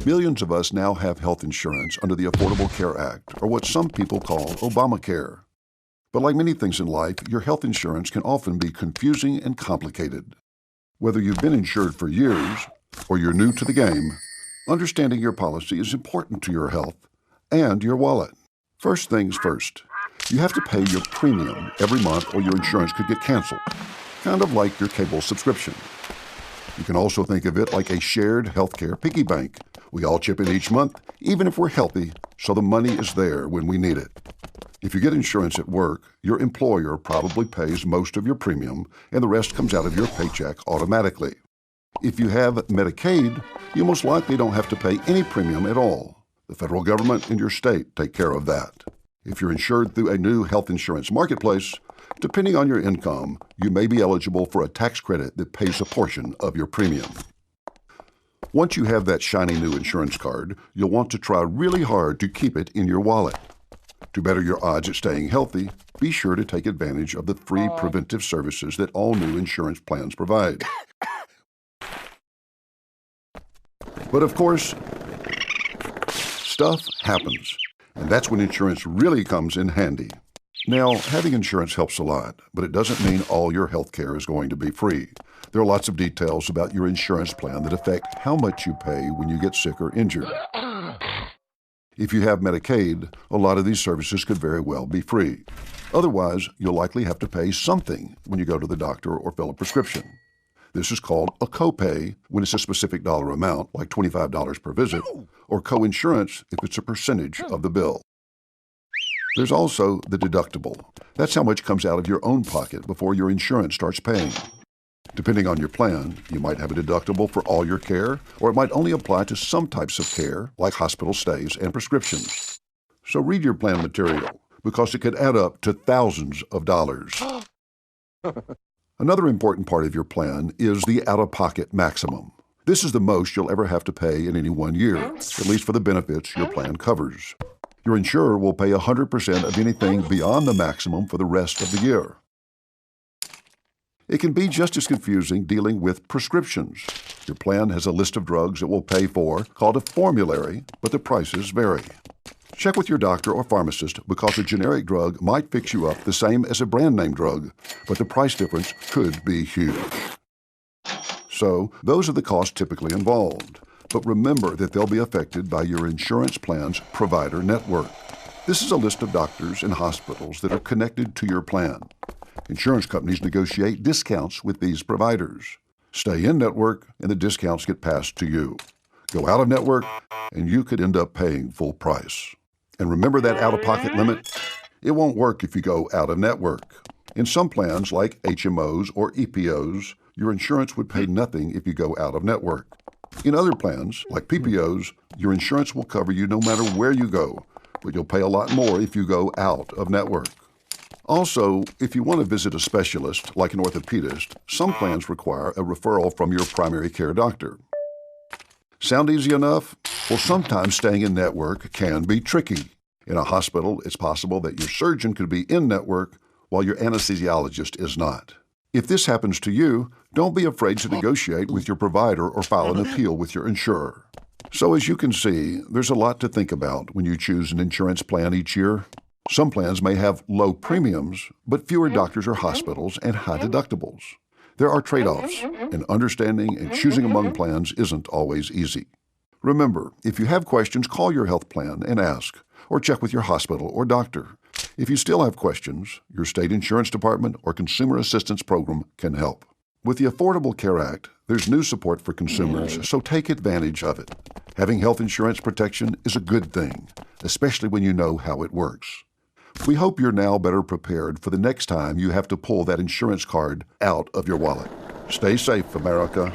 Millions of us now have health insurance under the Affordable Care Act, or what some people call Obamacare. But like many things in life, your health insurance can often be confusing and complicated. Whether you've been insured for years or you're new to the game, understanding your policy is important to your health and your wallet. First things first, you have to pay your premium every month or your insurance could get canceled, kind of like your cable subscription. You can also think of it like a shared healthcare piggy bank. We all chip in each month, even if we're healthy, so the money is there when we need it. If you get insurance at work, your employer probably pays most of your premium and the rest comes out of your paycheck automatically. If you have Medicaid, you most likely don't have to pay any premium at all. The federal government and your state take care of that. If you're insured through a new health insurance marketplace, depending on your income, you may be eligible for a tax credit that pays a portion of your premium. Once you have that shiny new insurance card, you'll want to try really hard to keep it in your wallet. To better your odds at staying healthy, be sure to take advantage of the free preventive services that all new insurance plans provide. But of course, stuff happens, and that's when insurance really comes in handy. Now, having insurance helps a lot, but it doesn't mean all your health care is going to be free. There are lots of details about your insurance plan that affect how much you pay when you get sick or injured. If you have Medicaid, a lot of these services could very well be free. Otherwise, you'll likely have to pay something when you go to the doctor or fill a prescription. This is called a copay when it's a specific dollar amount, like $25 per visit, or coinsurance if it's a percentage of the bill. There's also the deductible. That's how much comes out of your own pocket before your insurance starts paying. Depending on your plan, you might have a deductible for all your care, or it might only apply to some types of care, like hospital stays and prescriptions. So read your plan material, because it could add up to thousands of dollars. Another important part of your plan is the out-of-pocket maximum. This is the most you'll ever have to pay in any one year, at least for the benefits your plan covers. Your insurer will pay 100% of anything beyond the maximum for the rest of the year. It can be just as confusing dealing with prescriptions. Your plan has a list of drugs it will pay for, called a formulary, but the prices vary. Check with your doctor or pharmacist because a generic drug might fix you up the same as a brand name drug, but the price difference could be huge. So, those are the costs typically involved. But remember that they'll be affected by your insurance plan's provider network. This is a list of doctors and hospitals that are connected to your plan. Insurance companies negotiate discounts with these providers. Stay in network and the discounts get passed to you. Go out of network and you could end up paying full price. And remember that out-of-pocket limit? It won't work if you go out of network. In some plans like HMOs or EPOs, your insurance would pay nothing if you go out of network. In other plans, like PPOs, your insurance will cover you no matter where you go, but you'll pay a lot more if you go out of network. Also, if you want to visit a specialist, like an orthopedist, some plans require a referral from your primary care doctor. Sound easy enough? Well, sometimes staying in network can be tricky. In a hospital, it's possible that your surgeon could be in network while your anesthesiologist is not. If this happens to you, don't be afraid to negotiate with your provider or file an appeal with your insurer. So as you can see, there's a lot to think about when you choose an insurance plan each year. Some plans may have low premiums, but fewer doctors or hospitals and high deductibles. There are trade-offs, and understanding and choosing among plans isn't always easy. Remember, if you have questions, call your health plan and ask, or check with your hospital or doctor. If you still have questions, your state insurance department or consumer assistance program can help. With the Affordable Care Act, there's new support for consumers, so take advantage of it. Having health insurance protection is a good thing, especially when you know how it works. We hope you're now better prepared for the next time you have to pull that insurance card out of your wallet. Stay safe, America.